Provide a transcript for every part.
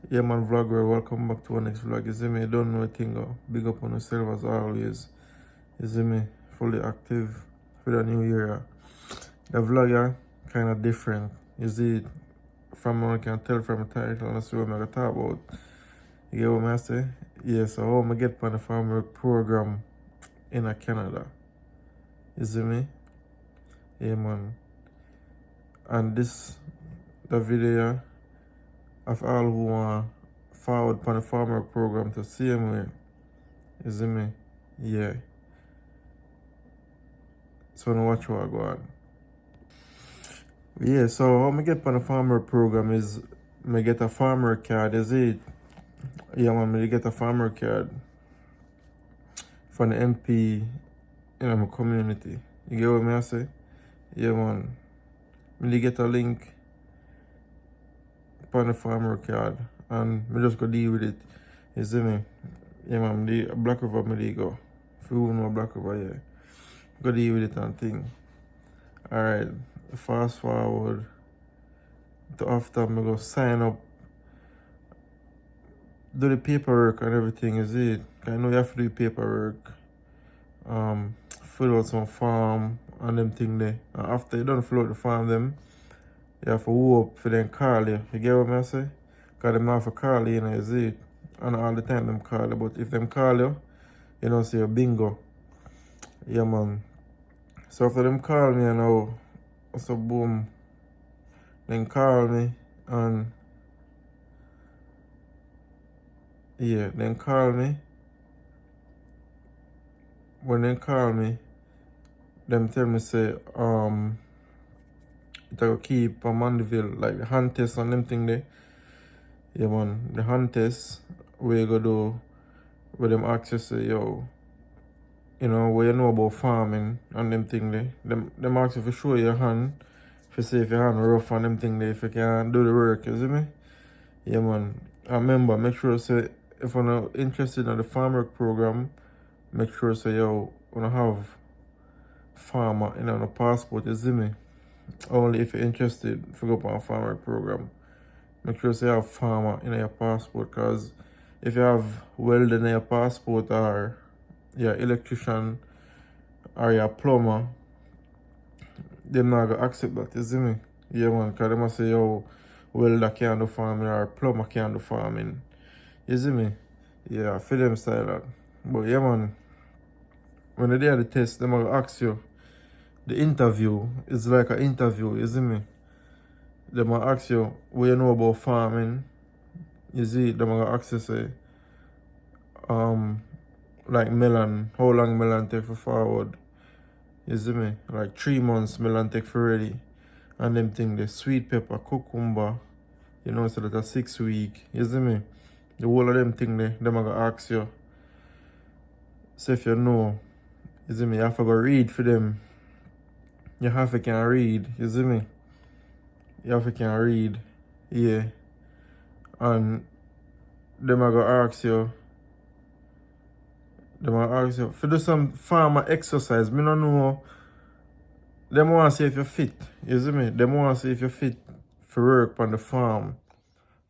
Yeah man, vlogger, welcome back to our next vlog. You see me, don't know a thing, big up on yourself as always. You see me, fully active for the new year. The vlog, yeah, kind of different. You see, from what I can tell from the title, and that's what I'm going to talk about. You get what I say? Yeah, so how I get on the farmer program in Canada. You see me? Yeah man. And this, the video of all who want forward on the farmer program to see me. You see me? Yeah. So now watch what I go on. Yeah, so how I get on the farmer program is I get a farmer card, is it? Yeah man, I get a farmer card from the MP in my community. You get what I say? Yeah man. I get a link on the farmer card and I just go deal with it. You see me? Yeah man, the Black River me go. If you know Black River, yeah. Go deal with it and thing. Alright, fast forward to after I go sign up, do the paperwork and everything, is it? I know you have to do paperwork, fill out some form and them thing there. And after you done fill out the form them, you have to hope for them call you. You get what I say? Because them have to call you, is it? And all the time them call you. But if them call you, you know, say bingo. Yeah man. So after them call me, you know, so boom, then call me and yeah, then call me. When they call me, them tell me say, it will keep a Mandeville, like the hand test and them thing there. Yeah man, the hand test, where you go do, where them ask you say, yo, you know, what you know about farming and them thing there. Them ask you for show your hand, for say if your hand rough and them thing there, if you can do the work, you see me? Yeah man. I remember, make sure say, if you're not interested in the farm work program, make sure say, yo, you have farmer in a passport, you see me? Only if you're interested to go on a farmer program. Make sure you have farmer in your passport, because if you have welder in your passport or your electrician or your plumber, they're not gonna accept that, you see me? Yeah man, because they must say, yo, welder can't do farming or plumber can't do farming. You see me? Yeah, for them style that. But yeah man, when they do the test, they might ask you. The interview is like an interview, you see me? They might ask you what you know about farming. You see, they might ask you say, like melon, how long melon take for forward. You see me? Like 3 months melon take for ready. And them thing, the sweet pepper, cucumber, you know, so that's 6 week. You see me? The whole of them thing there, them are gonna ask you. So if you know, you see me, you have to go read for them. You have to can read, you see me? You have to can read, yeah. And them are gonna ask you, if you do some farmer exercise, me don't know. Them want to see if you're fit, you see me? Them want to see if you're fit for work on the farm.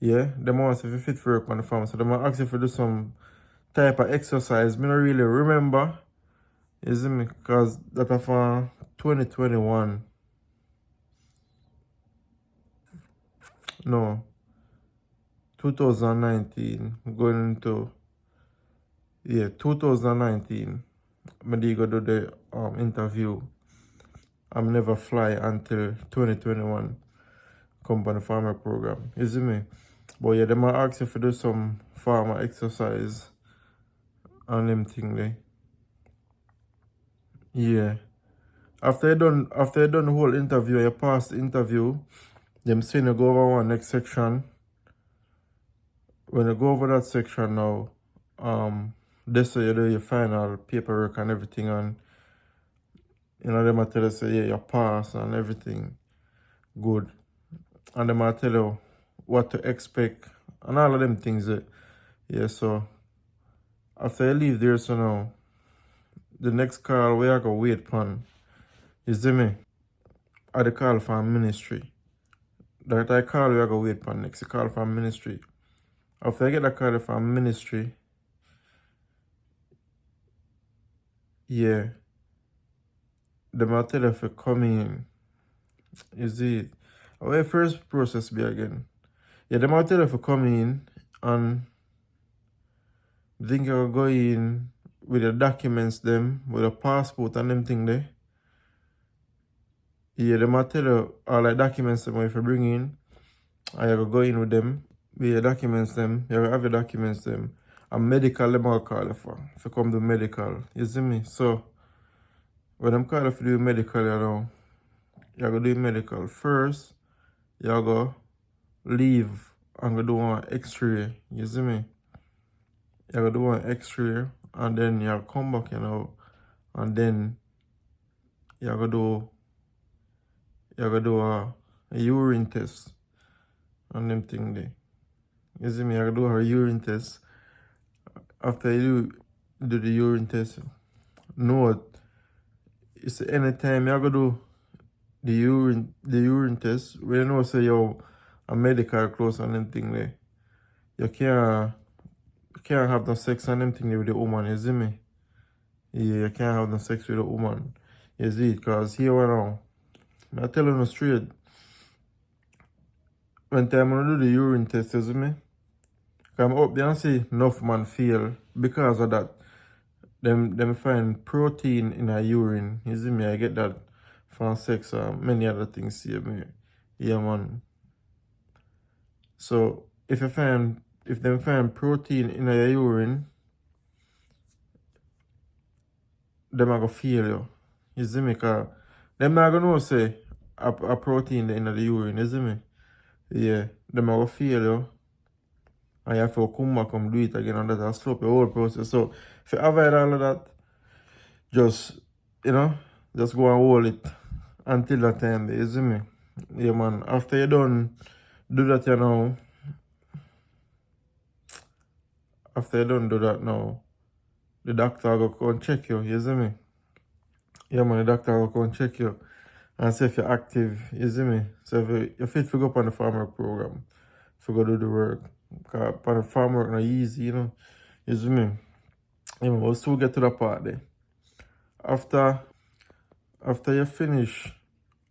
Yeah, them want to see if you're fit for work on the farm. So they might ask you if you do some type of exercise. Me don't really remember, you see me? Because that is for 2021. No, 2019. Going into, yeah, 2019. I did go do the interview. I'm never fly until 2021 company farmer program. You see me? But yeah, they might ask you to do some farmer exercise and them thing there. Yeah. After you done the whole interview, you pass the interview, them send you go over one next section. When you go over that section now, this way you do your final paperwork and everything, and you know, they might tell you say, yeah, you pass and everything good. And they might tell you what to expect and all of them things. Yeah, so after you leave there, so now, the next call we are going to wait upon, you see me? At the call from ministry. That I call we are going to wait upon next, the call from ministry. After I get a call from ministry, yeah, them will tell you if you come in. Is it? How the first process be again? Yeah, them will tell you if you come in and think you'll go in with your documents them, with a passport and them thing there. Yeah, them will tell you all the documents them if you bring in, and you go in with them, with your documents them, you have your documents them. And medical them will call you for. If you come to medical. You see me? So when them call you for do medical, you go do medical. First, you go leave and go do one x-ray. You see me? You go do one x-ray and then you come back, and then you go do a urine test and them thing there. You see me? You go do a urine test. After you do the urine test, note, it's anytime you go do the urine test, when you know say you a medical close and them thing there, you can't have no sex and them thing there with the woman, you see me? Yeah, you can't have no sex with a woman. You see it, because here right now, I tell you no straight. When time I do the urine test, you see me? I'm up there and see enough man fail because of that. Them find protein in a urine. You see me? I get that from sex and many other things. See me? Yeah, man. So if them find protein in a urine, them are gonna fail you. You see me? Cause them not gonna know say a protein in the urine. You see me? Yeah, them are gonna fail you. And you have to come back and do it again, and that'll stop your whole process. So if you avoid all of that, just just go and hold it until that time, you see me? Yeah, man. After you done do that, after you done do that now, the doctor will go and check you see me? Yeah, man, the doctor will go and check you and see if you're active, you see me? So if you're fit to go up on the farm work program, if you go do the work. Because on the farm work not easy, you see me? Yeah, man, we'll still get to that part there. After you finish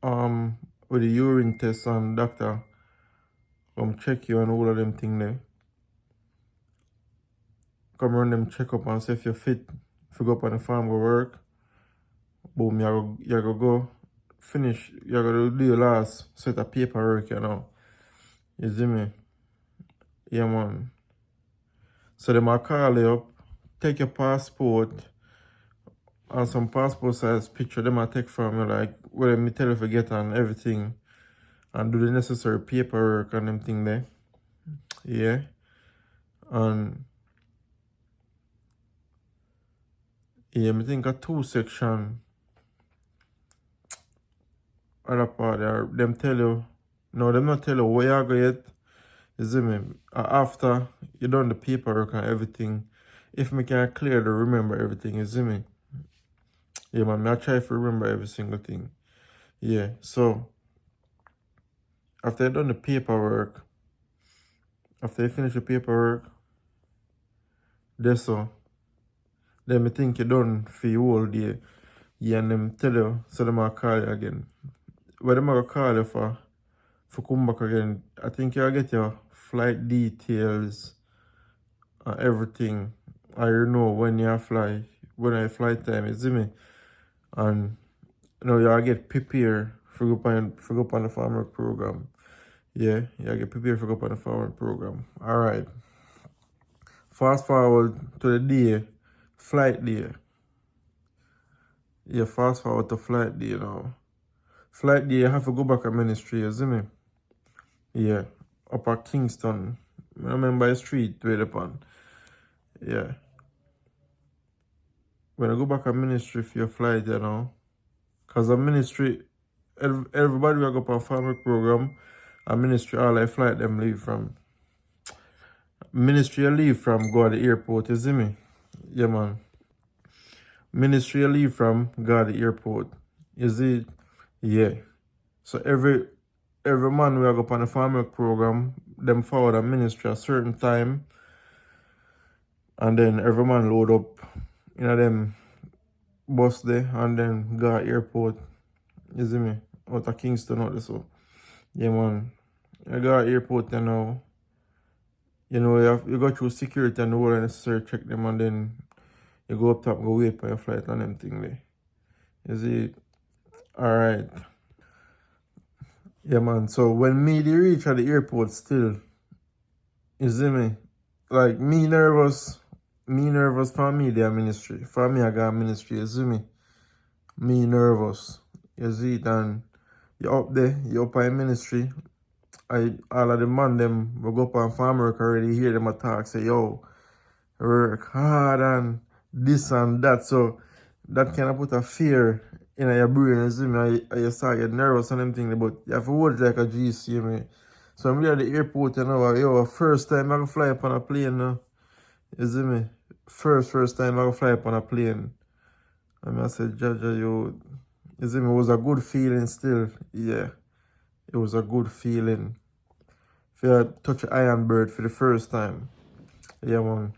with the urine test and doctor come check you and all of them thing there. Come run them check up and see if you're fit. If you go up on the farm go work, boom, you go finish, you go do your last set of paperwork, You see me? Yeah, man. So they might call you up, take your passport and some passport size picture they might take from you, like where me tell you if you get and everything, and do the necessary paperwork and them thing there. Yeah. And yeah, I think a 2-section other part there. Them tell you, no, them not tell you where you go yet. You see me? After you done the paperwork and everything, if me can clear to remember everything, you see me? Yeah, man, I try to remember every single thing. Yeah, so after you done the paperwork, after you finish the paperwork, then me think you done for your whole day. Yeah, and them tell you, so them will call you again. What them will call you for come back again, I think you'll get your flight details and everything. I when you fly, when I flight time, you see me? And you'll get prepared for go up on the farmer program. Yeah, you get prepared for go up on the farmer program. Alright. Fast forward to the day, flight day. Yeah, fast forward to flight day now. Flight day, you have to go back to ministry, you see me? Yeah, up at Kingston. I remember the street where upon. Yeah. When I go back to ministry for your flight, because the ministry, everybody will go up on farmer program, and ministry all I flight them leave from. Ministry leave from go to the airport, you see me? Yeah, man. Ministry leave from go to the airport. You see? Yeah. So every man will go up on the farmer program, them forward a ministry a certain time, and then every man load up in them bus there and then go to airport. You see me? Out of Kingston out there, so yeah man. I go to airport you go through security and all the necessary check them, and then you go up top, go wait for your flight and them thing there. You see? Alright. Yeah man, so when me they reach at the airport still, you see me? Like me nervous for me their ministry. For me I got ministry, you see me? Me nervous. You see it, and you up there, you up in ministry. All of the man them will go up on farm work already, hear them attack, say yo, work hard and this and that. So that kind of put a fear in your brain, you see me, and you start get nervous and them things, but you have to hold it like a GC, you me. So I'm here at the airport, first time I go fly up on a plane now. You see me? First time I go fly up on a plane. And I said, Jaja, you see me, it was a good feeling still. Yeah. It was a good feeling. Feel I touch an iron bird for the first time. Yeah man.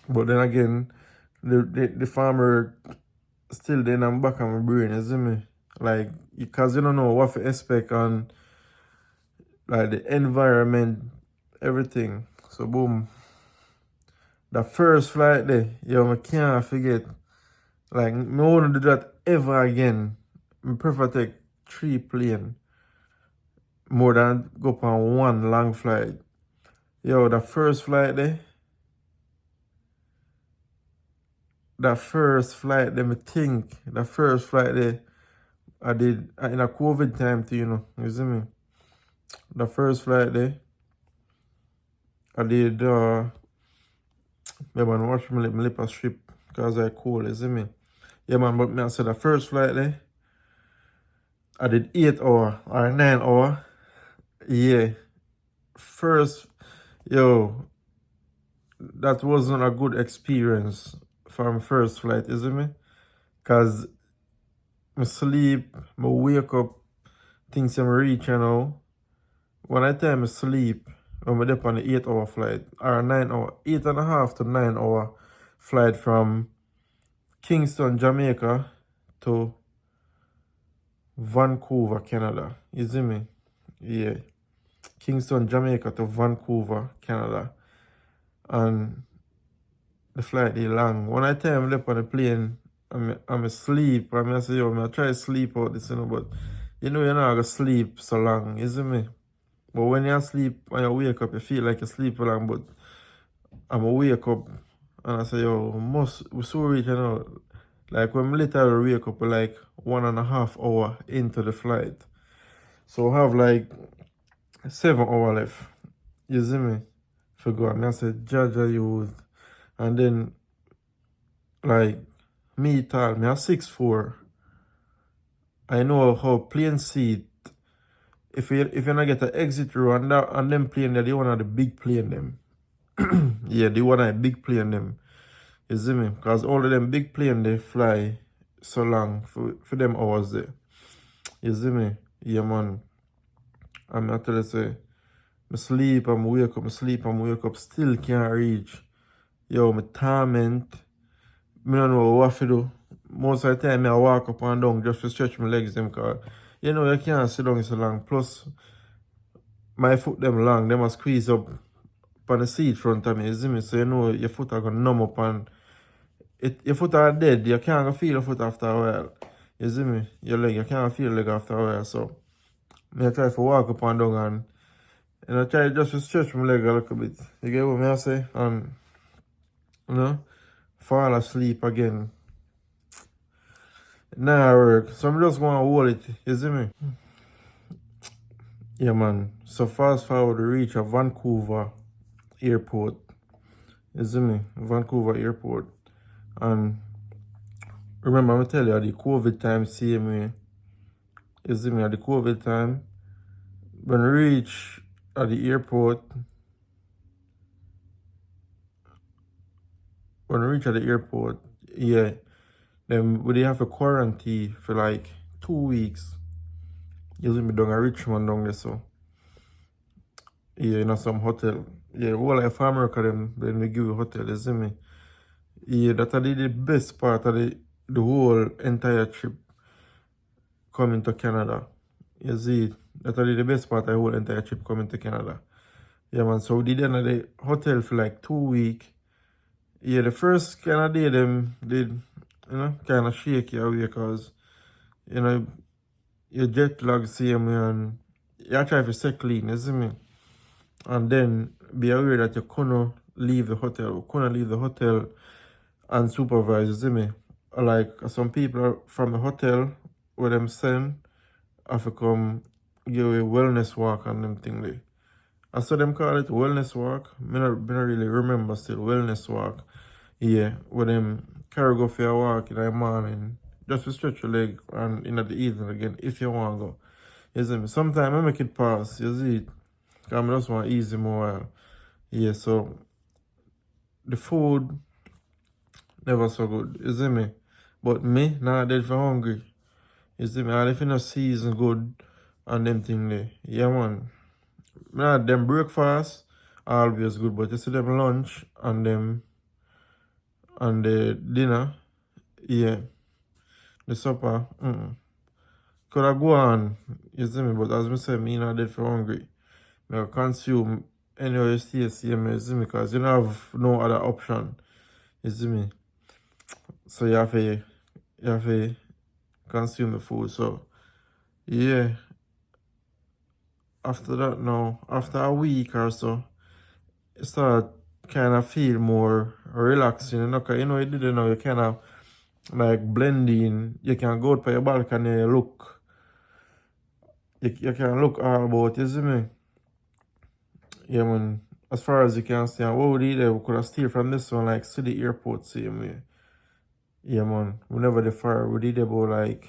But then again, the farmer still then I'm back on my brain, you see me? Like, because you don't know what to expect on like the environment, everything. So boom. The first flight there, I can't forget. Like, I won't do that ever again. I prefer take 3 planes more than go on one long flight. The first flight there, the first flight there, I did in a COVID time too, you see me? The first flight there, I did, man, watch my lip a strip because I cold, you see me? Yeah, man, but I said the first flight there, I did 8 hour or 9 hour. Yeah. First, that wasn't a good experience for my first flight, you see me? Because I sleep, I wake up, things I'm reaching. When I time I sleep, when I'm up on the 8 hour flight, or 9 hour, 8.5 to 9 hour flight from Kingston, Jamaica to Vancouver, Canada. You see me? Yeah. Kingston, Jamaica to Vancouver, Canada. And the flight is long. When I time I'm up on the plane, I'm asleep. I say, I try to sleep out this, but you're not going to sleep so long, you see me? But when you sleep and you wake up, you feel like you sleep long, but I'm a wake up and I say, we're so rich, Like when I literally wake up, like 1.5 hour into the flight. So I have like 7 hours left. You see me? For go. I said, Jaja, you. And then, like, me tall, me a 6'4". I know how plane seat, if you not get an exit row and them plane there, they one of the big plane them. Yeah, they one of the big plane them. You see me? Because all of them big plane they fly so long for them hours there. You see me? Yeah man. I'm not tell you say, I sleep, I'm wake up, I sleep, I'm wake up, still can't reach. My torment. I don't know what to do. Most of the time I walk up and down just to stretch my legs them, because you can't sit down so long. Plus my foot them long, them must squeeze up on the seat front of me, you see me? So your foot are gonna numb up and your foot are dead. You can't go feel your foot after a while. You see me? Your leg, you can't feel your leg after a while. So I try to walk up and down and I try just to stretch my leg a little bit. You get what I say? And fall asleep again. Nah, work. So I'm just gonna hold it. You see me? Yeah, man. So fast forward to reach a Vancouver airport. You see me? Vancouver airport. And remember, I'm tell you, the COVID time, see me. You see me, at the COVID time, when we reach at the airport, yeah, then we have a quarantine for like 2 weeks. You see me down at Richmond down there, so. Yeah, in some hotel. Yeah, all like for America them, then we give you hotel, you see me? Yeah, that are the best part of the whole entire trip coming to Canada. You see, that are the best part of the whole entire trip coming to Canada. Yeah, man. So we did in the hotel for like 2 weeks. Yeah, the first kind of day them did, kind of shaky away because, you know, your jet lag same way and you try to stay clean, you see me? And then be aware that you couldn't leave the hotel. You couldn't leave the hotel unsupervised, you see me? Like some people from the hotel where them send have to come give a wellness walk and them thing there. I saw them call it wellness walk. Me not really remember still wellness walk. Yeah, with them carry go for a walk in the morning. Just to stretch your leg and in the evening again if you want to go. You see me? Sometimes I make it pass, you see it. Because I just want easy more. Yeah, so the food never so good, you see me? But me, not dead for hungry. You see me? And if you not season good and them thing there. Yeah, man. Nah, them breakfast always good, but you see them lunch and the dinner, yeah, the supper, could I go on, you see me, but as I said, me not dead for hungry. I consume anyway you stay same, you see me, because you don't have no other option, you see me. So you have to consume the food. So yeah, after that now, after a week or so, you start kind of feel more relaxing, because you didn't know you kind of like blending. You can go out by your balcony, look. You can look all about, you see me? Yeah, man. As far as you can see, and what we did there, we could have steal from this one, like, see the airport, same way. Yeah, man. Whenever the fire, we did about like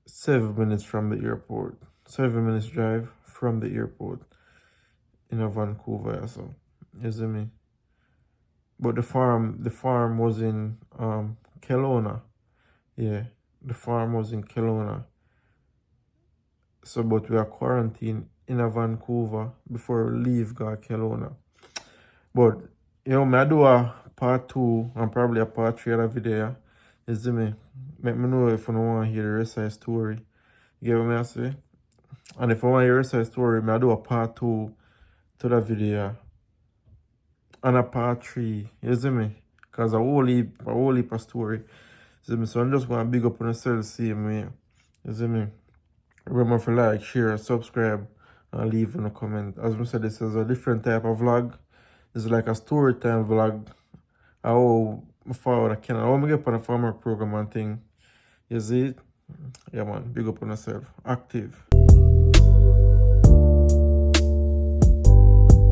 7 minutes from the airport. 7 minutes drive from the airport in Vancouver, so. You see me? But the farm was in Kelowna. Yeah, the farm was in Kelowna. So, but we are quarantined in a Vancouver before we leave go Kelowna. But, I do a part 2 and probably a part 3 of the video. You see me? Make me know if you don't want to hear the rest of the story. You get what I say? And if you want to hear the rest of the story, I do a part 2 to the video. And a part 3. You see me? Because a whole heap of story. You see me? So I'm just going to big up on yourself, same way. You see me? Remember to like, share, subscribe, and leave in a comment. As I said, this is a different type of vlog. It's like a story time vlog. How I forward I can. How I get on a farmer program and thing. You see it? Yeah, man. Big up on yourself. Active.